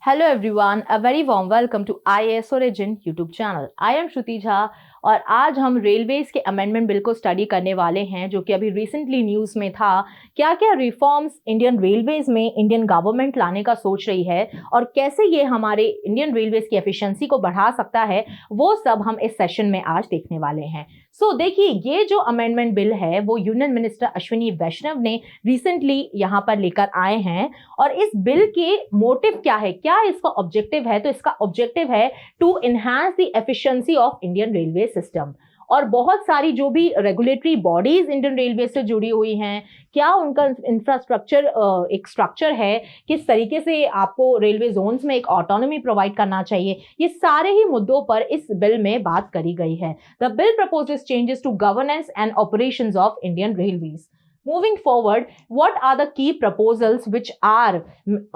Hello everyone, a very warm welcome to IAS Origin YouTube channel. I am Shruti Jha और आज हम railways के amendment bill को study करने वाले हैं जो कि अभी रिसेंटली न्यूज़ में था। क्या क्या रिफॉर्म्स इंडियन रेलवेज में इंडियन गवर्नमेंट लाने का सोच रही है और कैसे ये हमारे इंडियन रेलवेज की एफिशिएंसी को बढ़ा सकता है, वो सब हम इस सेशन में आज देखने वाले हैं। देखिए, ये जो अमेंडमेंट बिल है वो यूनियन मिनिस्टर अश्विनी वैष्णव ने रिसेंटली यहाँ पर लेकर आए हैं। और इस बिल के मोटिव क्या है, क्या इसका ऑब्जेक्टिव है, तो इसका ऑब्जेक्टिव है to enhance the efficiency of Indian railway system. और बहुत सारी जो भी रेगुलेटरी बॉडीज इंडियन रेलवे से जुड़ी हुई हैं, क्या उनका इंफ्रास्ट्रक्चर एक स्ट्रक्चर है, किस तरीके से आपको रेलवे जोन्स में एक ऑटोनॉमी प्रोवाइड करना चाहिए, ये सारे ही मुद्दों पर इस बिल में बात करी गई है। The bill proposes changes to governance and operations of Indian railways. Moving forward, what are the key proposals which are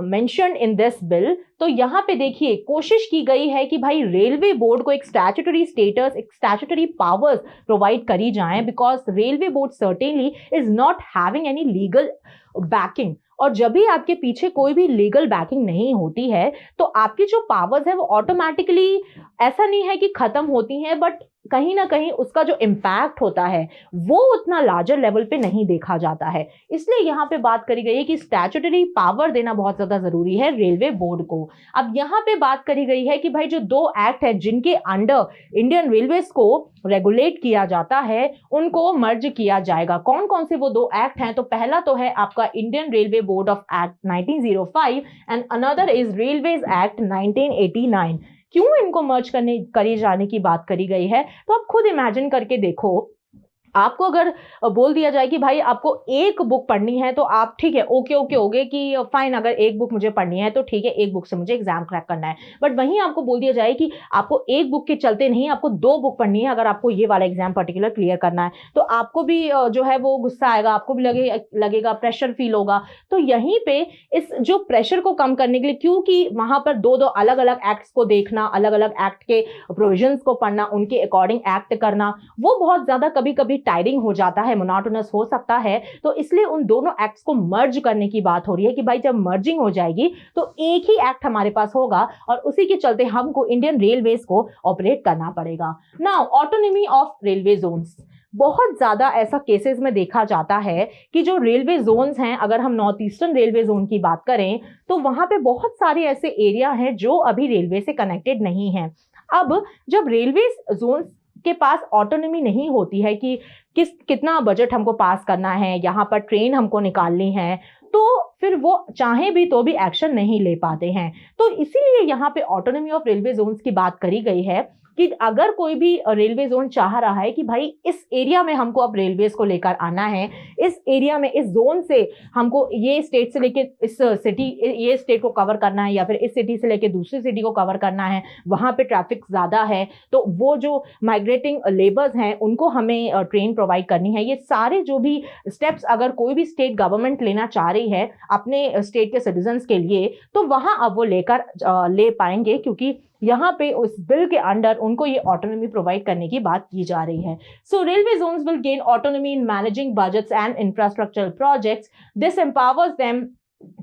mentioned in this bill? तो यहाँ पे देखिए, कोशिश की गई है कि भाई रेलवे बोर्ड को एक स्टैट्यूटरी स्टेटस, एक स्टैट्यूटरी पावर्स प्रोवाइड करी जाएं, because railway board certainly is not having any legal backing. और जब भी आपके पीछे कोई भी लीगल बैकिंग नहीं होती है तो आपकी जो पावर्स है वो ऑटोमेटिकली ऐसा नहीं है कि खत्म होती हैं, बट कहीं ना कहीं उसका जो इम्पैक्ट होता है वो उतना लार्जर लेवल पे नहीं देखा जाता है। इसलिए यहाँ पे बात करी गई है कि स्टैट्यूटरी पावर देना बहुत ज्यादा जरूरी है रेलवे बोर्ड को। अब यहाँ पे बात करी गई है कि भाई जो दो एक्ट है जिनके अंडर इंडियन रेलवेज को रेगुलेट किया जाता है उनको मर्ज किया जाएगा। कौन कौन से वो दो एक्ट हैं, तो पहला तो है आपका Indian railway board of act 1905 and another is railways act 1989। क्यों इनको मर्ज करी जाने की बात करी गई है, तो आप खुद इमेजिन करके देखो। आपको अगर बोल दिया जाए कि भाई आपको एक बुक पढ़नी है, तो आप ठीक है ओके हो गए कि फाइन, अगर एक बुक मुझे पढ़नी है तो ठीक है, एक बुक से मुझे एग्जाम क्रैक करना है। बट वहीं आपको बोल दिया जाए कि आपको एक बुक के चलते नहीं, आपको दो बुक पढ़नी है अगर आपको ये वाला एग्जाम पर्टिकुलर क्लियर करना है, तो आपको भी जो है वो गुस्सा आएगा, आपको भी लगेगा, प्रेशर फील होगा। तो यहीं पे इस जो प्रेशर को कम करने के लिए, क्योंकि वहां पर दो अलग अलग एक्ट्स को देखना, अलग अलग एक्ट के प्रोविजंस को पढ़ना, उनके अकॉर्डिंग एक्ट करना, वो बहुत ज्यादा कभी कभी टायरिंग हो जाता है, मोनोटोनस हो सकता है। तो इसलिए उन दोनों एक्ट्स को मर्ज करने की बात हो रही है कि भाई जब मर्जिंग हो जाएगी तो एक ही एक्ट हमारे पास होगा और उसी के चलते हमको इंडियन रेलवेज को ऑपरेट करना पड़ेगा। Now autonomy of railway zones, बहुत ज्यादा ऐसा केसेस में देखा जाता है कि जो रेलवे जोन्स हैं, अगर हम नॉर्थ ईस्टर्न रेलवे जोन की बात करें तो वहां पे बहुत सारे ऐसे एरिया हैं जो अभी रेलवे से कनेक्टेड नहीं है। अब जब रेलवे जोन्स के पास ऑटोनॉमी नहीं होती है कि कितना बजट हमको पास करना है, यहाँ पर ट्रेन हमको निकालनी है, तो फिर वो चाहे भी तो भी एक्शन नहीं ले पाते हैं। तो इसीलिए यहाँ पे ऑटोनॉमी ऑफ रेलवे जोन्स की बात करी गई है कि अगर कोई भी रेलवे जोन चाह रहा है कि भाई इस एरिया में हमको अब रेलवेज को लेकर आना है, इस एरिया में इस जोन से हमको ये स्टेट से लेके इस सिटी, ये स्टेट को कवर करना है, या फिर इस सिटी से लेके दूसरी सिटी को कवर करना है, वहां पे ट्रैफिक ज्यादा है, तो वो जो माइग्रेटिंग लेबर्स हैं उनको हमें ट्रेन प्रोवाइड करनी है। ये सारे जो भी स्टेप्स अगर कोई भी स्टेट गवर्नमेंट लेना चाह रही है अपने स्टेट के सिटीजन्स के लिए, तो वहां अब वो ले पाएंगे, क्योंकि यहाँ पे उस बिल के अंडर उनको ये ऑटोनॉमी प्रोवाइड करने की बात की जा रही है। So railway zones will gain autonomy in managing budgets and infrastructural projects. This empowers them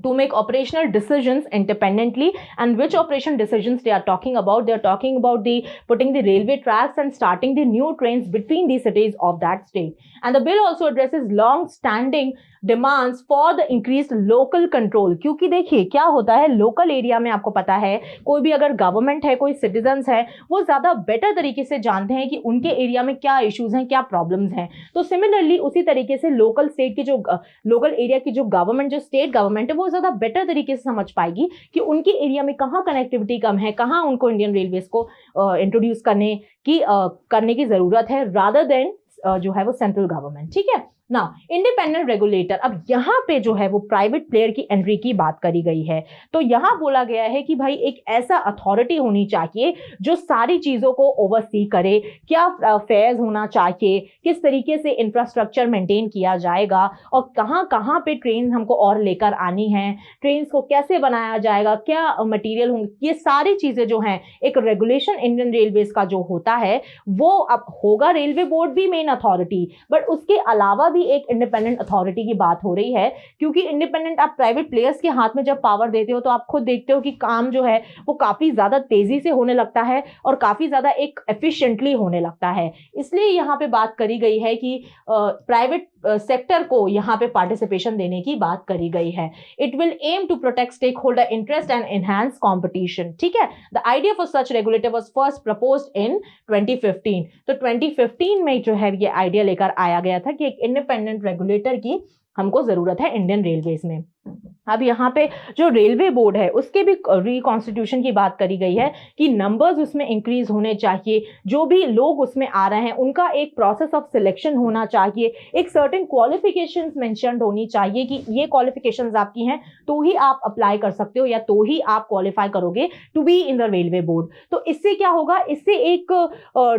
to make operational decisions independently. And which operation decisions they are talking about? They are talking about the putting the railway tracks and starting the new trains between the cities of that state. And the bill also addresses long standing demands for the increased local control। क्योंकि देखिए क्या होता है, local area में आपको पता है कोई भी अगर गवर्नमेंट है, कोई सिटीजन्स है, वो ज्यादा बेटर तरीके से जानते हैं कि उनके एरिया में क्या इश्यूज हैं, क्या प्रॉब्लम्स हैं। तो सिमिलरली उसी तरीके से लोकल एरिया की जो गवर्नमेंट, जो स्टेट गवर्नमेंट है, वो ज्यादा बेटर तरीके से समझ पाएगी कि उनके एरिया में कहाँ कनेक्टिविटी कम है, कहाँ उनको इंडियन रेलवेज को इंट्रोड्यूस करने की जरूरत है, रादर देन जो है वो सेंट्रल गवर्नमेंट। ठीक है ना, इंडिपेंडेंट रेगुलेटर। अब यहाँ पे जो है वो प्राइवेट प्लेयर की एंट्री की बात करी गई है। तो यहाँ बोला गया है कि भाई एक ऐसा अथॉरिटी होनी चाहिए जो सारी चीजों को ओवरसी करे, क्या फेयर्स होना चाहिए, किस तरीके से इंफ्रास्ट्रक्चर मेंटेन किया जाएगा, और कहाँ कहाँ पे ट्रेन हमको और लेकर आनी है, ट्रेन को कैसे बनाया जाएगा, क्या मटीरियल होंगे, ये सारी चीजें जो हैं एक रेगुलेशन इंडियन रेलवेज का जो होता है वो अब होगा। रेलवे बोर्ड भी मेन अथॉरिटी, बट उसके अलावा भी भी एक इंडिपेंडेंट अथॉरिटी की बात हो रही है, क्योंकि इंडिपेंडेंट आप प्राइवेट प्लेयर्स के हाथ में जब पावर देते हो तो आप खुद देखते हो कि काम जो है वो काफी ज्यादा तेजी से होने लगता है और काफी ज्यादा एक एफिशिएंटली होने लगता है। इसलिए यहाँ पे बात करी गई है कि प्राइवेट सेक्टर को यहाँ पे पार्टिसिपेशन देने की बात करी गई है। It will aim to protect stakeholder interest and enhance competition. ठीक है, the idea for such regulator was first proposed in 2015। तो 2015 में जो है ये आइडिया लेकर आया गया था कि एक इंडिपेंडेंट रेगुलेटर की हमको जरूरत है इंडियन रेलवेज में। अब यहाँ पे जो रेलवे बोर्ड है उसके भी रिकॉन्स्टिट्यूशन की बात करी गई है कि नंबर्स उसमें इंक्रीज होने चाहिए, जो भी लोग उसमें आ रहे हैं उनका एक प्रोसेस ऑफ सिलेक्शन होना चाहिए, एक सर्टेन क्वालिफिकेशंस मेंशन्ड होनी चाहिए कि ये क्वालिफिकेशंस आपकी हैं तो ही आप अप्लाई कर सकते हो या तो ही आप क्वालिफाई करोगे to be in the railway board. तो इससे क्या होगा, इससे एक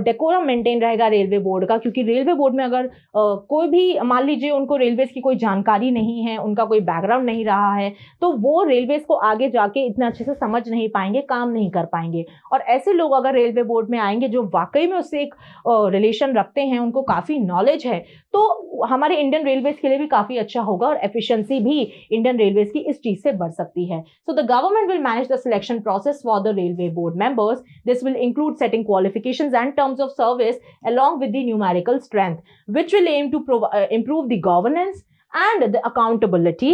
डेकोरम मेंटेन रहेगा रेलवे बोर्ड का, क्योंकि रेलवे बोर्ड में अगर कोई भी मान लीजिए उनको रेलवेज की कोई जानकारी नहीं है, उनका कोई बैकग्राउंड नहीं रहा है, तो वो रेलवेज को आगे जाके इतना अच्छे से समझ नहीं पाएंगे, काम नहीं कर पाएंगे। और ऐसे लोग अगर रेलवे बोर्ड में आएंगे जो वाकई में उससे एक रिलेशन रखते हैं, उनको काफी नॉलेज है, तो हमारे इंडियन रेलवेज के लिए भी काफी अच्छा होगा और एफिशिएंसी भी इंडियन रेलवेज की इस चीज से बढ़ सकती है। So the government will manage the selection process for the railway board members. This will include setting qualifications and terms of service along with the numerical strength, which will aim to improve the governance and the accountability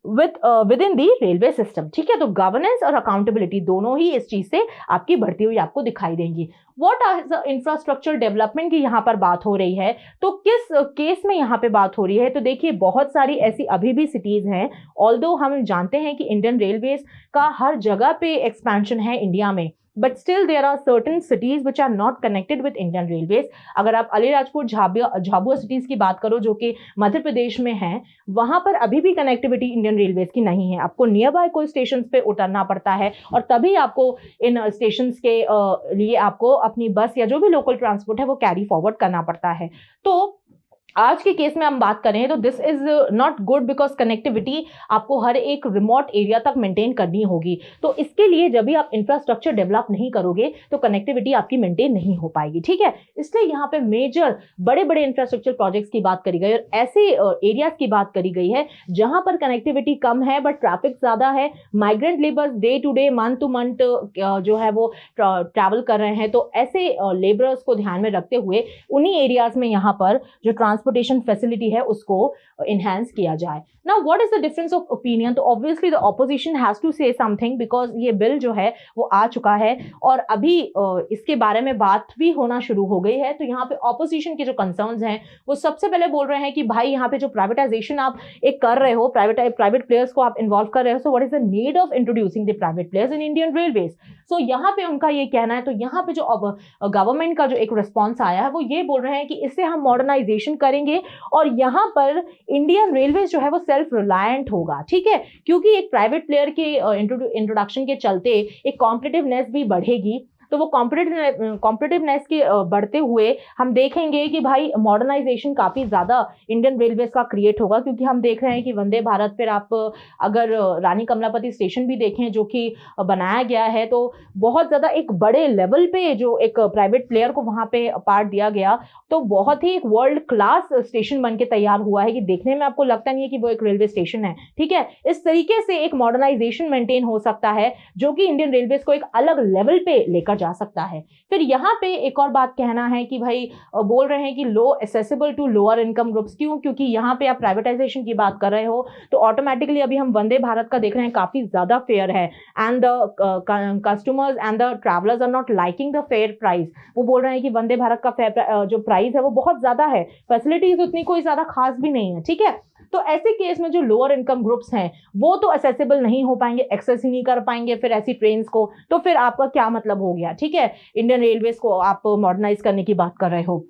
within the railway system। ठीक है, तो governance और accountability दोनों ही इस चीज से आपकी बढ़ती हुई आपको दिखाई देंगी। What are the infrastructure development की यहाँ पर बात हो रही है, तो किस केस में यहाँ पे बात हो रही है, तो देखिए बहुत सारी ऐसी अभी भी सिटीज हैं, ऑल्दो हम जानते हैं कि इंडियन रेलवेज का हर जगह पे एक्सपेंशन है इंडिया में, but still there are certain cities which are not connected with Indian railways. अगर आप अलीराजपुर झाबुआ सिटीज की बात करो जो कि मध्य प्रदेश में है, वहां पर अभी भी कनेक्टिविटी इंडियन रेलवेज की नहीं है। आपको नियर बाय कोई स्टेशन पे उतरना पड़ता है और तभी आपको इन स्टेशन के लिए आपको अपनी बस या जो भी लोकल ट्रांसपोर्ट है वो कैरी फॉरवर्ड करना पड़ता है। तो आज के केस में हम बात करें तो this is not good, because connectivity आपको हर एक रिमोट एरिया तक मेंटेन करनी होगी। तो इसके लिए जब भी आप इंफ्रास्ट्रक्चर डेवलप नहीं करोगे तो कनेक्टिविटी आपकी मेंटेन नहीं हो पाएगी। ठीक है, इसलिए यहाँ पे मेजर बड़े बड़े इंफ्रास्ट्रक्चर प्रोजेक्ट्स की बात करी गई और ऐसे एरियाज की बात करी गई है जहां पर कनेक्टिविटी कम है बट ट्रैफिक ज्यादा है, migrant labours day to day month to month जो है वो ट्रैवल कर रहे हैं। तो ऐसे लेबरर्स को ध्यान में रखते हुए उन्हीं एरियाज में यहाँ पर जो ट्रांसपोर्टेशन फैसिलिटी है उसको एनहांस किया जाए। Now what is the difference of opinion, तो obviously the opposition has to say something, because ये बिल जो है वो आ चुका है और अभी इसके बारे में बात भी होना शुरू हो गई है। तो यहाँ पे ऑपोजिशन के जो कंसर्न्स हैं वो सबसे पहले बोल रहे हैं कि भाई यहाँ पे जो प्राइवेटाइजेशन आप एक कर रहे हो, प्राइवेट प्लेयर्स को आप इन्वॉल्व कर रहे हो, so what is the need of introducing the private players in Indian railways. So यहाँ पे उनका ये कहना है, तो यहाँ पे जो गवर्नमेंट का जो एक रिस्पॉन्स आया है वो ये बोल रहे हैं कि इससे हम मॉडर्नाइजेशन करेंगे और यहाँ पर इंडियन रेलवेज जो है वो सेल्फ रिलायंट होगा। ठीक है, क्योंकि एक प्राइवेट प्लेयर के इंट्रोडक्शन के चलते एक कॉम्पिटिटिवनेस भी बढ़ेगी। तो वो कॉम्पिटिटिवनेस के बढ़ते हुए हम देखेंगे कि भाई मॉडर्नाइजेशन काफ़ी ज़्यादा इंडियन रेलवेज का क्रिएट होगा, क्योंकि हम देख रहे हैं कि वंदे भारत पर आप अगर रानी कमलापति स्टेशन भी देखें जो कि बनाया गया है, तो बहुत ज़्यादा एक बड़े लेवल पे जो एक प्राइवेट प्लेयर को वहाँ पे पार्ट दिया गया, तो बहुत ही एक वर्ल्ड क्लास स्टेशन बन के तैयार हुआ है कि देखने में आपको लगता नहीं है कि वो एक रेलवे स्टेशन है। ठीक है, इस तरीके से एक मॉडर्नाइजेशन मेंटेन हो सकता है जो कि इंडियन रेलवेज को एक अलग लेवल पे लेकर जा सकता है। फिर यहाँ पे एक और बात कहना है कि भाई बोल रहे हैं कि low accessible to lower income groups. क्यों? क्योंकि यहाँ पे आप प्राइवेटाइजेशन की बात कर रहे हो तो ऑटोमेटिकली अभी हम वंदे भारत का देख रहे हैं काफी ज्यादा फेयर है and the customers and the travellers are not liking the fare price. वो बोल रहे हैं कि वंदे भारत का फेयर जो प्राइस है वो बहुत ज्यादा है, फैसिलिटीज उतनी कोई ज्यादा खास भी नहीं है। ठीक है, तो ऐसे केस में जो लोअर इनकम ग्रुप्स हैं वो तो एक्सेसिबल नहीं हो पाएंगे, एक्सेस ही नहीं कर पाएंगे फिर ऐसी ट्रेन्स को, तो फिर आपका क्या मतलब हो गया। ठीक है, इंडियन रेलवेज को आप मॉडर्नाइज करने की बात कर रहे हो।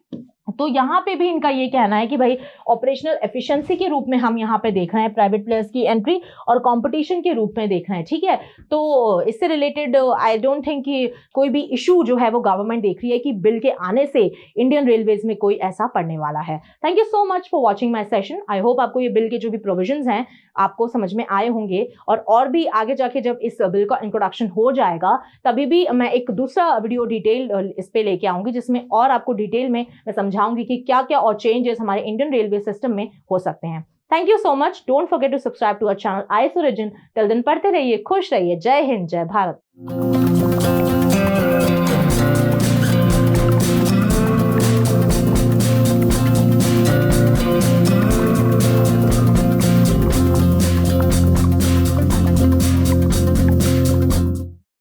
तो यहाँ पे भी इनका ये कहना है कि भाई ऑपरेशनल एफिशिएंसी के रूप में हम यहाँ पे देख रहे हैं प्राइवेट प्लेयर्स की एंट्री और कंपटीशन के रूप में देख रहे हैं। ठीक है, तो इससे रिलेटेड आई डोंट थिंक कि कोई भी इशू जो है वो गवर्नमेंट देख रही है कि बिल के आने से इंडियन रेलवेज में कोई ऐसा पड़ने वाला है। Thank you so much for watching my session. I hope आपको ये बिल के जो भी प्रोविजंस हैं आपको समझ में आए होंगे और भी आगे जाके जब इस बिल का इंट्रोडक्शन हो जाएगा तभी भी मैं एक दूसरा वीडियो डिटेल इस पे लेके आऊंगी जिसमें और आपको डिटेल में मैं समझा समझाऊंगी कि क्या क्या और चेंजेस हमारे इंडियन रेलवे सिस्टम में हो सकते हैं। Thank you so much. Don't forget to subscribe to our channel IAS origin. Till then पढ़ते रहिए, खुश रहिए। जय हिंद, जय भारत।